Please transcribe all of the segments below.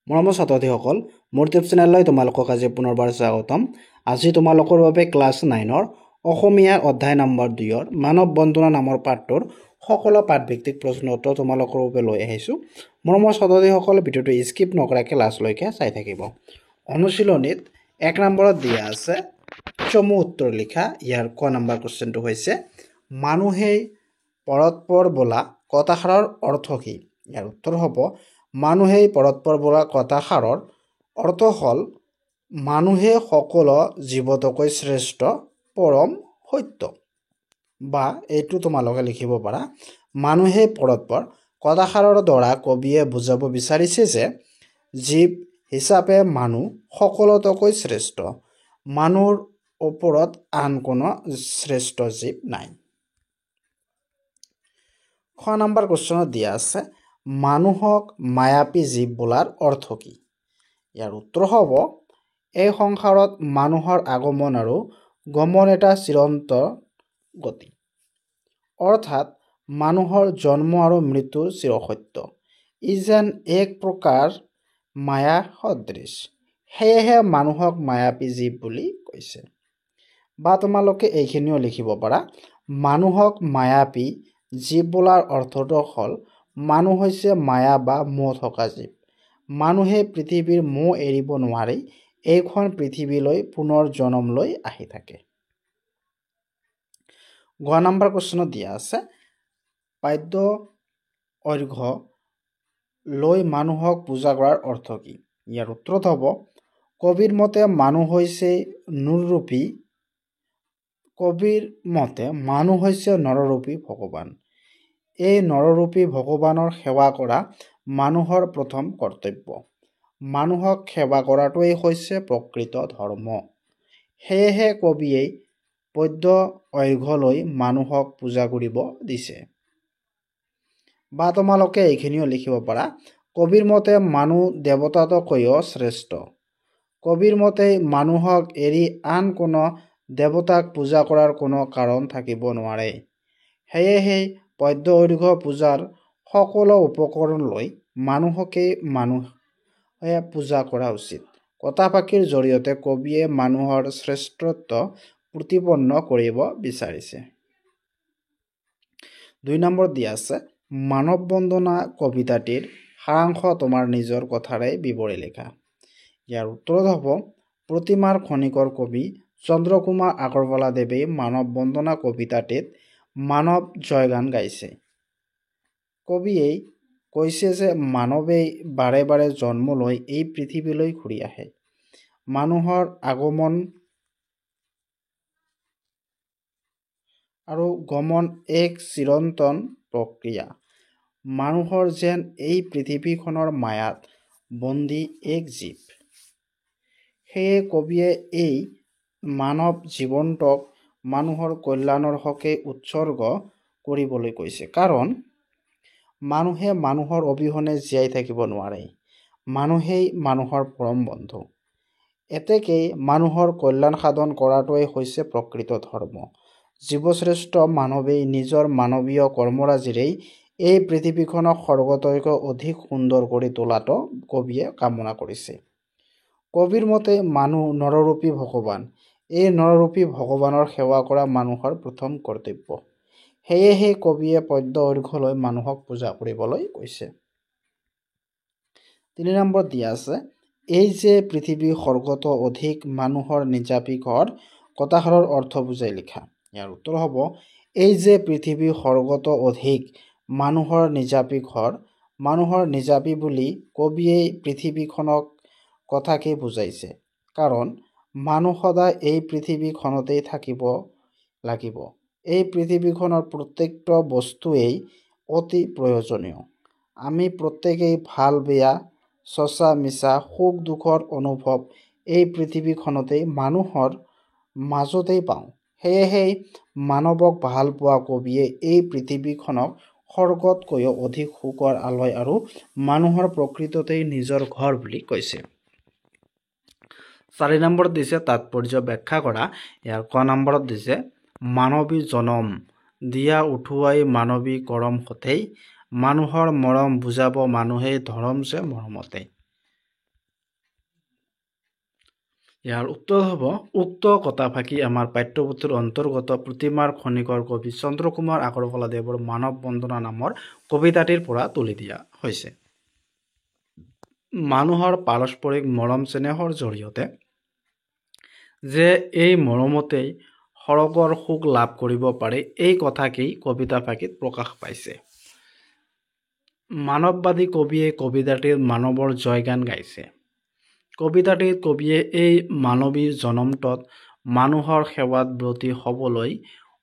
মৰমৰ ছাত্ৰছাত্ৰীসকল, মোৰ টিউব চেনেললৈ তোমালোকক আজি পুনৰবাৰ স্বাগতম। আজি তোমালোকৰ বাবে ক্লাছ 9ৰ অসমীয়াৰ অধ্যায় নম্বৰ 2ৰ মানৱ বন্দনা নামৰ পাঠটোৰ সকলো পাঠভিত্তিক প্ৰশ্ন উত্তৰ তোমালোকৰ বাবে লৈ আহিছোঁ। মৰমৰ ছাত্ৰছাত্ৰীসকল, ভিডিঅ'টো স্কিপ নকৰাকৈ লাষ্টলৈকে চাই থাকিব। অনুশীলনীত 1 নম্বৰত দিয়া আছে চমু উত্তৰ লিখা। ইয়াৰ ক নম্বৰ কুৱেশ্যনটো হৈছে মানুহেই পৰস্পৰ বোলা কথাষাৰৰ অৰ্থ কি? ইয়াৰ উত্তৰ হ'ব মানুহেই পৰস্পৰ বোলা কথাষাৰৰ অৰ্থ হ'ল মানুহে সকলো জীৱতকৈ শ্ৰেষ্ঠ পৰম সত্য। বা এইটো তোমালোকে লিখিব পাৰা মানুহেই পৰস্পৰ কথাষাৰৰ দ্বাৰা কবিয়ে বুজাব বিচাৰিছে যে জীৱ হিচাপে মানুহ সকলোতকৈ শ্ৰেষ্ঠ। মানুহৰ ওপৰত আন কোনো শ্ৰেষ্ঠ জীৱ নাই। খ নম্বৰ কুৱেশ্যনত দিয়া আছে মানুহক মায়াবী জীৱ বোলাৰ অৰ্থ কি? ইয়াৰ উত্তৰ হ'ব এই সংসাৰত মানুহৰ আগমন আৰু গমন এটা চিৰন্তন গতি, অৰ্থাৎ মানুহৰ জন্ম আৰু মৃত্যুৰ চিৰসত্য। ই যেন এক প্ৰকাৰ মায়া সদৃশ, সেয়েহে মানুহক মায়াবী জীৱ বুলি কৈছে। বা তোমালোকে এইখিনিও লিখিব পাৰা মানুহক মায়াবী জীৱ বোলাৰ অৰ্থটো হ'ল মানুহ হৈছে মায়া বা মোহ থকা জীৱ। মানুহে পৃথিৱীৰ মোহ এৰিব নোৱাৰি এইখন পৃথিৱীলৈ পুনৰ জন্ম লৈ আহি থাকে। গ নম্বৰ কুৱেশ্যনত দিয়া আছে বাদ্য অৰ্ঘ্য লৈ মানুহক পূজা কৰাৰ অৰ্থ কি? ইয়াৰ উত্তৰত হ'ব কবিৰ মতে মানুহ হৈছে নৰৰূপী ভগৱান। এই নৰৰূপী ভগৱানৰ সেৱা কৰা মানুহৰ প্ৰথম কৰ্তব্য। মানুহক সেৱা কৰাটোৱেই হৈছে প্ৰকৃত ধৰ্ম। সেয়েহে কবিয়ে পদ্য অৰ্ঘ্য লৈ মানুহক পূজা কৰিব দিছে। বা তোমালোকে এইখিনিও লিখিব পাৰা কবিৰ মতে মানুহ দেৱতাতকৈও শ্ৰেষ্ঠ। কবিৰ মতে মানুহক এৰি আন কোনো দেৱতাক পূজা কৰাৰ কোনো কাৰণ থাকিব নোৱাৰে। সেয়েহে পদ্য অৰ্ঘ্য পূজাৰ সকলো উপকৰণ লৈ মানুহকেই মানুহে পূজা কৰা উচিত। কথাফাকিৰ জৰিয়তে কবিয়ে মানুহৰ শ্ৰেষ্ঠত্ব প্ৰতিপন্ন কৰিব বিচাৰিছে। 2 নম্বৰ দিয়া আছে মানৱ বন্দনা কবিতাটিৰ সাৰাংশ তোমাৰ নিজৰ কথাৰে বিৱৰি লিখা। ইয়াৰ উত্তৰত হ'ব প্ৰতিমাৰ খনিকৰ কবি চন্দ্ৰকুমাৰ আগৰৱালাদেৱে মানৱ বন্দনা কবিতাটিত মানৱ জয়গান গাইছে। কবিয়ে কৈছে যে মানৱেই বাৰে বাৰে জন্ম লৈ এই পৃথিৱীলৈ ঘূৰি আহে। মানুহৰ আগমন আৰু গমন এক চিৰন্তন প্ৰক্ৰিয়া। মানুহৰ যেন এই পৃথিৱীখনৰ মায়াত বন্দী এক জীৱ। সেয়ে কবিয়ে এই মানৱ জীৱনটোক মানুহৰ কল্যাণৰ হকে উৎসৰ্গ কৰিবলৈ কৈছে। কাৰণ মানুহে মানুহৰ অবিহনে জীয়াই থাকিব নোৱাৰে। মানুহেই মানুহৰ পৰম বন্ধু। এতেকেই মানুহৰ কল্যাণ সাধন কৰাটোৱেই হৈছে প্ৰকৃত ধৰ্ম। জীৱশ্ৰেষ্ঠ মানৱেই নিজৰ মানৱীয় কৰ্মৰাজিৰেই এই পৃথিৱীখনক স্বৰ্গতকৈ অধিক সুন্দৰ কৰি তোলাটো কবিয়ে কামনা কৰিছে। কবিৰ মতে মানুহ নৰৰূপী ভগৱান। এই নৰৰূপী ভগৱানৰ সেৱা কৰা মানুহৰ প্ৰথম কৰ্তব্য। সেয়েহে কবিয়ে পদ্য অৰ্ঘ্য লৈ মানুহক পূজা কৰিবলৈ কৈছে। 3 নম্বৰত দিয়া আছে এই যে পৃথিৱী স্বৰ্গতো অধিক মানুহৰ নিজাপী ঘৰ কথাষাৰৰ অৰ্থ বুজাই লিখা। ইয়াৰ উত্তৰ হ'ব এই যে পৃথিৱী স্বৰ্গতো অধিক মানুহৰ নিজাপী ঘৰ। মানুহৰ নিজাপী বুলি কবিয়ে পৃথিৱীখনক কথাকে বুজাইছে। কাৰণ মানুহ সদায় এই পৃথিৱীখনতেই থাকিব লাগিব। এই পৃথিৱীখনৰ প্ৰত্যেকটো বস্তুৱেই অতি প্ৰয়োজনীয়। আমি প্ৰত্যেকেই ভাল বেয়া সঁচা মিছা সুখ দুখৰ অনুভৱ এই পৃথিৱীখনতেই মানুহৰ মাজতেই পাওঁ। সেয়েহে মানৱক ভাল পোৱা কবিয়ে এই পৃথিৱীখনক স্বৰ্গতকৈও অধিক সুখৰ আলয় আৰু মানুহৰ প্ৰকৃততেই নিজৰ ঘৰ বুলি কৈছে। 4 নম্বৰত দিছে তাৎপৰ্য ব্যাখ্যা কৰা। ইয়াৰ ক নম্বৰত দিছে মানৱী জনম দিয়া উঠুৱাই মানৱী কৰম হতেই মানুহৰ মৰম বুজাব মানুহেই ধৰম যে মৰমতে। ইয়াৰ উত্তৰ হ'ব উক্ত কথাফাকি আমাৰ পাঠ্যপুথিৰ অন্তৰ্গত প্ৰতিমাৰ খনিকৰ কবি চন্দ্ৰকুমাৰ আগৰৱালাদেৱৰ মানৱ বন্দনা নামৰ কবিতাটিৰ পৰা তুলি দিয়া হৈছে। মানুহৰ পাৰস্পৰিক মৰম চেনেহৰ জৰিয়তে যে এই মৰমতেই সৰগৰ সুখ লাভ কৰিব পাৰি, এই কথাকেই কবিতাফাকিত প্ৰকাশ পাইছে। মানৱবাদী কবিয়ে কবিতাটিৰ মানৱৰ জয়গান গাইছে। কবিতাটিত কবিয়ে এই মানৱী জনমটোত মানুহৰ সেৱাত ব্ৰতী হ'বলৈ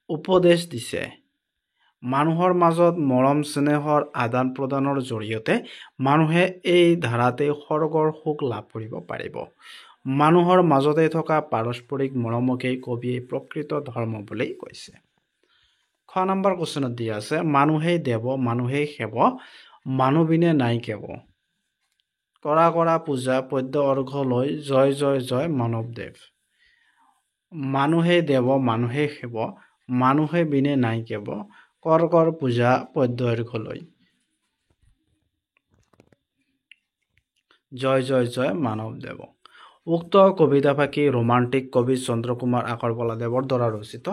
উপদেশ দিছে। মানুহৰ মাজত মৰম চেনেহৰ আদান প্ৰদানৰ জৰিয়তে মানুহে এই ধাৰাতে স্বৰ্গৰ সুখ লাভ কৰিব পাৰিব। মানুহৰ মাজতে থকা পাৰস্পৰিক মৰমকেই কবিয়ে প্ৰকৃত ধৰ্ম বুলি কৈছে। খ নম্বৰ কুৱেশ্যনত দিয়া আছে মানুহেই দেৱ মানুহেই সেৱ মানুহ বিনে নাই কেৱ। কৰা কৰা পূজা পদ্য অৰ্ঘ্য লৈ জয় জয় জয় মানৱদেৱ। মানুহেই দেৱ মানুহেই সেৱ মানুহে বিনে নাই কেৱ। কৰ কৰ পূজা পদ্য অৰ্ঘ্য লৈ জয় জয় জয় মানৱদেৱ। উক্ত কবিতাফাকি ৰোমান্টিক কবি চন্দ্ৰকুমাৰ আগৰৱালাদেৱৰ দ্বাৰা ৰচিত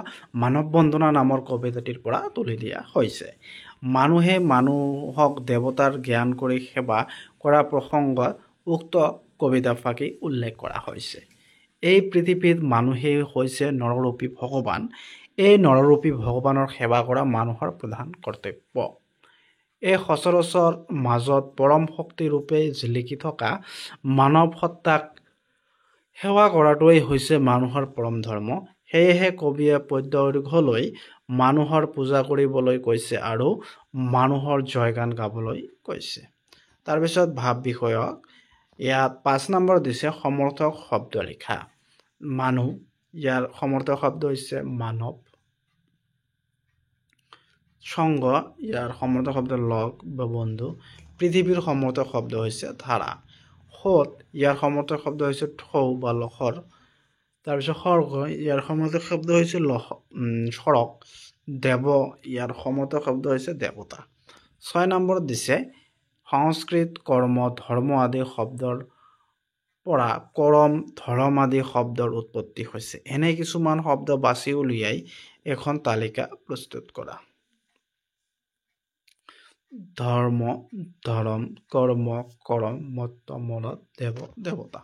মানৱ বন্দনা নামৰ কবিতাটিৰ পৰা তুলি দিয়া হৈছে। মানুহে মানুহক দেৱতাৰ জ্ঞান কৰি সেৱা কৰা প্ৰসংগত উক্ত কবিতাফাকি উল্লেখ কৰা হৈছে। এই পৃথিৱীত মানুহেই হৈছে নৰৰূপী ভগৱান। এই নৰৰূপী ভগৱানৰ সেৱা কৰা মানুহৰ প্ৰধান কৰ্তব্য। এই সচৰাচৰ মাজত পৰম শক্তিৰূপে জিলিকি থকা মানৱ সত্তাক সেৱা কৰাটোৱেই হৈছে মানুহৰ পৰম ধৰ্ম। সেয়েহে কবিয়ে পদ্য অৰ্ঘ্য লৈ মানুহৰ পূজা কৰিবলৈ কৈছে আৰু মানুহৰ জয়গান গাবলৈ কৈছে। তাৰপিছত ভাৱ বিষয়ক ইয়াত 5 নম্বৰ দিছে সমৰ্থক শব্দ লিখা। মানুহ ইয়াৰ সমৰ্থক শব্দ হৈছে মানৱ। সংগ ইয়াৰ সমৰ্থক শব্দ লগ বা বন্ধু। পৃথিৱীৰ সমৰ্থক শব্দ হৈছে ধাৰা। সোঁত ইয়াৰ সমৰ্থক শব্দ হৈছে ঢৌ বা লহৰ। তাৰপিছত সৰ্গ ইয়াৰ সমৰ্থক শব্দ হৈছে সৰগ। দেৱ ইয়াৰ সমৰ্থক শব্দ হৈছে দেৱতা। 6 নম্বৰত দিছে সংস্কৃত কৰ্ম ধৰ্ম আদি শব্দৰ পৰা কৰম ধৰম আদি শব্দৰ উৎপত্তি হৈছে। এনে কিছুমান শব্দ বাছি উলিয়াই এখন তালিকা প্ৰস্তুত কৰা। ধৰ্ম ধৰম কৰ্ম কৰম মত্ত মনত দেৱ দেৱতা।